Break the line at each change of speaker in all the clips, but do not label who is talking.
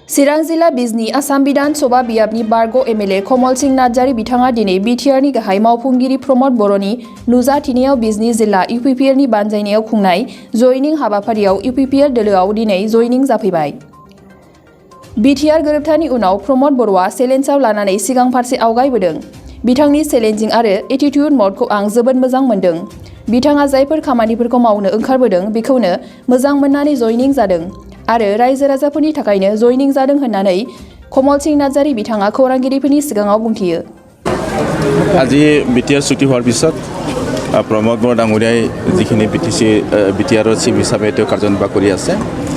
चिरां जिल्ला बिजनी आसाम बिधान सभा बियाबनि बारग' एमएलए कमलस नार्जारी बिथाङा दिनै बिटिआरनि गाहाय मावफुंगिरि प्रमद बर'नि नुजाथिनायाव बिजनी जिल्ला इउपिपिएलनि बानजायनायाव खुंनाय जयनिं हाबाफारियाव इउपिपिएल दोलोआव दिनै जयनिं जाफैबाय। बिटिआर गोरोबथानि उनाव प्रमद बर'आ चेलेन्जआव लानानै सिगां फारसे आवगायबोदों। बिथांनि चेलेन्जिं आरो एटिट्युड मदखौ आं जोबोद मोजां मोनदों। बिथाङा जायफोर खामानिफोरखौ मावनो ओंखारबोदों बेखौनो मोजां मोननानै जयनिं जादों आरो रायजो राजाफोरनि थाखायनो जयनिं जादों होननानै कमलस नार्जारी बिथाङा खौरांगिरिफोरनि सिगाङाव बुंथियो।
আজি बिटिआर चुक्ति होৱাৰ পিছত प्रमद बर डाঙৰীয়াই যিখিনি বিটিআৰৰ চিফ হিচাপে তেওঁ কাৰ্যনিৰ্বাহ কৰি আছে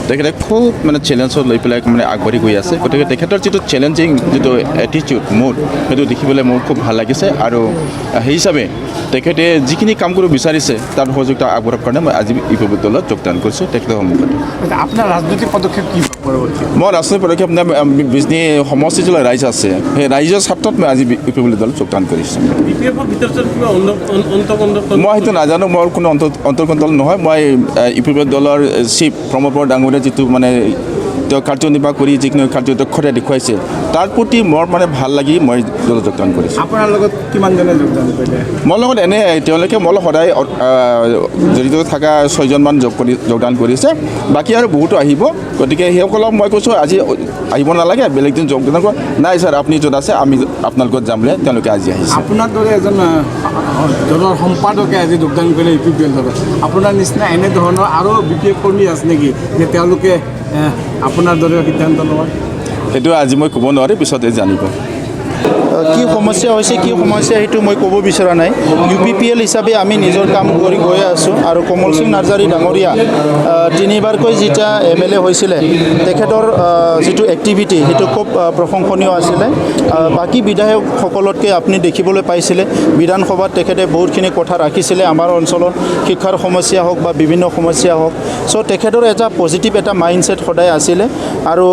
তেখেতে খুব মানে চেলেঞ্জত লৈ পেলাই মানে আগবাঢ়ি গৈ আছে। গতিকে তেখেতৰ যিটো চেলেঞ্জিং যিটো এটিটিউড মুড সেইটো দেখিবলৈ মোৰ খুব ভাল লাগিছে আৰু সেই হিচাপে তেখেতে যিখিনি কাম কৰিব বিচাৰিছে তাৰ সহযোগিতা আগবঢ়াৰ কাৰণে মই আজি ইউপিপিএল দলত যোগদান কৰিছোঁ তেখেতৰ সন্মুখত।
আপোনাৰ ৰাজনৈতিক পদক্ষেপ কি?
মই ৰাজনৈতিক পদক্ষেপ বিজনী সমষ্টি যিবিলাক ৰাইজ আছে সেই ৰাইজৰ স্বাৰ্থত মই আজি ইউপিপিএল দলত যোগদান কৰিছোঁ। মই সেইটো নাজানো, মোৰ কোনো অন্তৰ্কণ্টল নহয়। মই ইউপিপিএল দলৰ চিফ প্ৰমদ বৰ ডাঙৰীয়া যিটো মানে তেওঁ কাৰ্যনিৰ্বাহ কৰি যিখিনি কাৰ্যদক্ষতা দেখুৱাইছে তাৰ প্ৰতি মোৰ মানে ভাল লাগি মই দলত যোগদান কৰিছোঁ।
আপোনাৰ লগত কিমানজনে যোগদান কৰিলে?
মোৰ লগত এনে তেওঁলোকে মোৰ সদায় জড়িত থকা 6জনমান যোগদান কৰিছে, বাকী আৰু বহুতো আহিব। গতিকে সেইসকলক মই কৈছোঁ আজি আহিব নালাগে, বেলেগ দিন যোগদান কৰা নাই ছাৰ, আপুনি য'ত আছে আমি আপোনাৰ লগত যাম বুলি তেওঁলোকে আজি আহিছে।
আপোনাৰ দৰে এজন দলৰ সম্পাদকে আজি যোগদান কৰিলে ইউপিপিএল দলত। আপোনাৰ নিচিনা এনেধৰণৰ আৰু বিপিএফ কৰ্মী আছে নেকি যে তেওঁলোকে আপোনাৰ দৰে সিদ্ধান্ত লয়?
সেইটো আজি মই ক'ব নোৱাৰি, পিছতে জানিব।
কি সমস্যা হৈছে কি সমস্যা সেইটো মই ক'ব বিচৰা নাই। ইউপিপিএল হিচাপে আমি নিজৰ কাম কৰি গৈ আছোঁ আৰু কমলস নাৰ্জাৰী ডাঙৰীয়া 3বাৰকৈ যেতিয়া এমএলএ হৈছিলে তেখেতৰ যিটো এক্টিভিটি সেইটো খুব প্ৰশংসনীয় আছিলে। বাকী বিধায়কসকলতকৈ আপুনি দেখিবলৈ পাইছিলে বিধানসভাত তেখেতে বহুতখিনি কথা ৰাখিছিলে আমাৰ অঞ্চলৰ শিক্ষাৰ সমস্যা হওক বা বিভিন্ন সমস্যা হওক। চ' তেখেতৰ এটা পজিটিভ এটা মাইণ্ডছেট সদায় আছিলে আৰু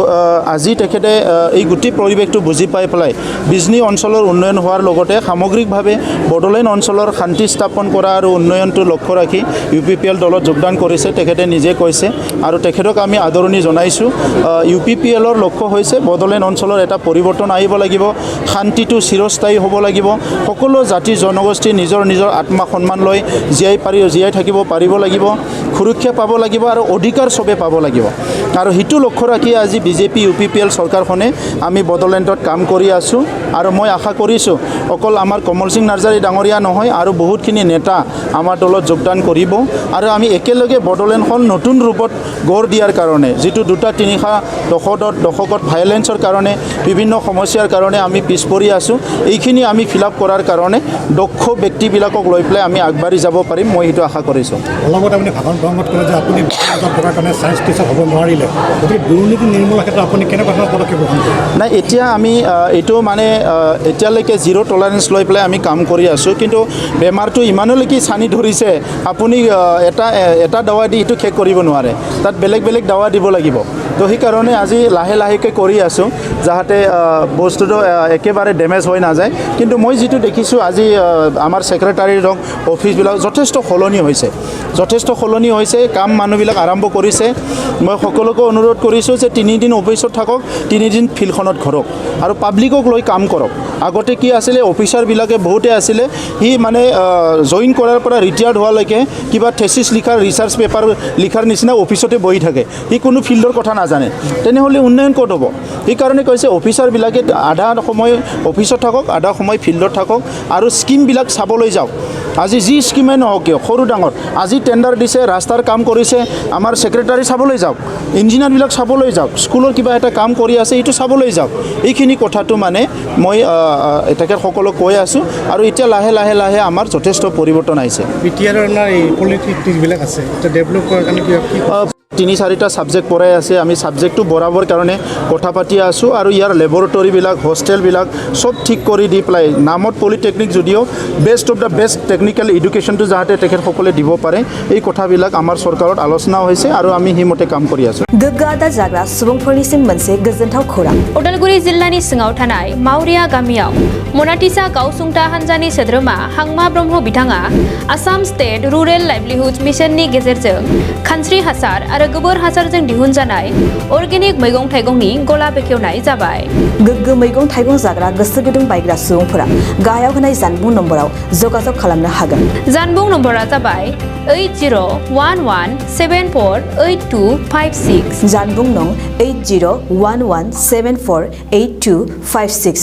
আজি তেখেতে এই গোটেই পৰিৱেশটো বুজি পাই পেলাই বিজনী অঞ্চলৰ উন্নয়ন হোৱাৰ লগতে সামগ্ৰিকভাৱে বড়োলেণ্ড অঞ্চলৰ শান্তি স্থাপন কৰা আৰু উন্নয়নটো লক্ষ্য ৰাখি ইউপিপিএল দলত যোগদান কৰিছে তেখেতে নিজে কৈছে আৰু তেখেতক আমি আদৰণি জনাইছোঁ। ইউপিপিএলৰ লক্ষ্য হৈছে বড়োলেণ্ড অঞ্চলৰ এটা পৰিৱৰ্তন আহিব লাগিব, শান্তিটো চিৰস্থায়ী হ'ব লাগিব, সকলো জাতি জনগোষ্ঠী নিজৰ নিজৰ আত্মা সন্মান লৈ জীয়াই থাকিব পাৰিব লাগিব, সুৰক্ষা পাব লাগিব আৰু অধিকাৰ চবে পাব লাগিব। আৰু সেইটো লক্ষ্য ৰাখি আজি বিজেপি ইউপিপিএল চৰকাৰখনে আমি বড়োলেণ্ডত কাম কৰি আছোঁ আৰু মই আশা কৰিছোঁ অকল আমাৰ কমলস নাৰ্জাৰী ডাঙৰীয়া নহয় আৰু বহুতখিনি নেতা আমাৰ দলত যোগদান কৰিব আৰু আমি একেলগে বড়োলেণ্ডখন নতুন ৰূপত গঢ় দিয়াৰ কাৰণে যিটো 2-3 দশকত ভাইলেন্সৰ কাৰণে বিভিন্ন সমস্যাৰ কাৰণে আমি পিছ পৰি আছোঁ, এইখিনি আমি ফিল আপ কৰাৰ কাৰণে দক্ষ ব্যক্তিবিলাকক লৈ পেলাই আমি আগবাঢ়ি যাব পাৰিম, মই সেইটো আশা কৰিছোঁ।
অলপতে আপুনি ভাষণ প্ৰসংগত ক'লে যে আপুনি টকাৰ কাৰণে ছায়েন্স টিচাৰ হ'ব নোৱাৰিলে, গতিকে দুৰ্নীতি নিৰ্মূলৰ ক্ষেত্ৰত আপুনি কেনেকুৱা ধৰণৰ পদক্ষেপ গ্ৰহণ কৰিব? নাই, এতিয়া আমি এইটো মানে এতিয়ালৈকে জিৰ' টলাৰেঞ্চ লৈ পেলাই আমি কাম কৰি আছোঁ, কিন্তু বেমাৰটো ইমানলৈকে চানি ধৰিছে আপুনি এটা দাৱা দি এইটো শেষ কৰিব নোৱাৰে, তাত বেলেগ বেলেগ দাৱা দিব লাগিব। তো সেইকাৰণে আজি লাহে লাহেকৈ কৰি আছোঁ যাতে বস্তুটো একেবাৰে ডেমেজ হৈ নাযায়। কিন্তু মই যিটো দেখিছোঁ আজি আমাৰ ছেক্ৰেটাৰীৰ অফিচবিলাক যথেষ্ট সলনি হৈছে, কাম মানুহবিলাক আৰম্ভ কৰিছে। মই সকলোকে অনুৰোধ কৰিছোঁ যে 3 দিন অফিচত থাকক, 3 দিন ফিল্ডখনত ঘৰক আৰু পাব্লিকক লৈ কাম কৰক। আগতে কি আছিলে অফিচাৰবিলাকে বহুতে আছিলে সি মানে জইন কৰাৰ পৰা ৰিটায়াৰ্ড হোৱালৈকে কিবা থেচিছ লিখাৰ ৰিচাৰ্চ পেপাৰ লিখাৰ নিচিনা অফিচতে বহি থাকে, সি কোনো ফিল্ডৰ কথা নাজানে, তেনেহ'লে উন্নয়ন ক'ত হ'ব? সেইকাৰণে কৈছে অফিচাৰবিলাকে আধা সময় অফিচত থাকক, আধা সময় ফিল্ডত থাকক আৰু স্কিমবিলাক চাবলৈ যাওক। আজি যি স্কিমে নহওক কিয় সৰু ডাঙৰ, আজি টেণ্ডাৰ দিছে, ৰাস্তাৰ কাম কৰিছে, আমাৰ ছেক্ৰেটাৰী চাবলৈ যাওক, ইঞ্জিনিয়াৰবিলাক চাবলৈ যাওক, স্কুলৰ কিবা এটা কাম কৰি আছে এইটো চাবলৈ যাওক। এইখিনি কথাটো মানে মই তেখেতসকলক কৈ আছোঁ আৰু এতিয়া লাহে লাহে লাহে আমাৰ যথেষ্ট পৰিৱৰ্তন আহিছে। বিটিআৰৰ এই পলিটিক্সবিলাক আছে এটা ডেভেলপ কৰাৰ কাৰণে
3-4টা ছাবজেক্ট পঢ়াই আছে, আমি ছাবজেক্টটো বঢ়াবৰ কাৰণে কথা পাতি আছোঁ আৰু ইয়াৰ লেবৰেটৰীবিলাক হোষ্টেলবিলাক চব ঠিক কৰি দি পেলাই নামত পলিটেকনিক যদিও best of the best technical এডুকেশ্যনটো যাতে তেখেতসকলে দিব পাৰে এই কথাবিলাক আমাৰ চৰকাৰত আলোচনা হৈছে আৰু আমি সেইমতে কাম কৰি আছোঁ।
गोग्गादा जाग्रा सुबुंफोरनिसिम मोनसे गोजोनथाव खौरां।
उदालगुरि जिल्लानि सिङाव थानाय मावरिया गामियाव मनाटिसा गावसुंथा हान्जानि सोद्रोमा हांमा ब्रह्म बिथाङा आसाम स्टेट रुरेल लाइवलीहुड मिशननि गेजेरजों खानस्रि हासार आरो गोबोर हासारजों दिहुनजानाय अर्गेनिक मैगं थाइगंनि गला बेखेवनाय जाबाय।
गोग्गो मैगं थाइगं जाग्रा गोसो गुदुं बायग्रा सुबुंफोरा गाहायाव होनाय जानबुं नम्बराव जगाजग खालामनो हागोन।
जानबुं नम्बरा जाबाय 8011748256।
जानबुं नं 8011748256।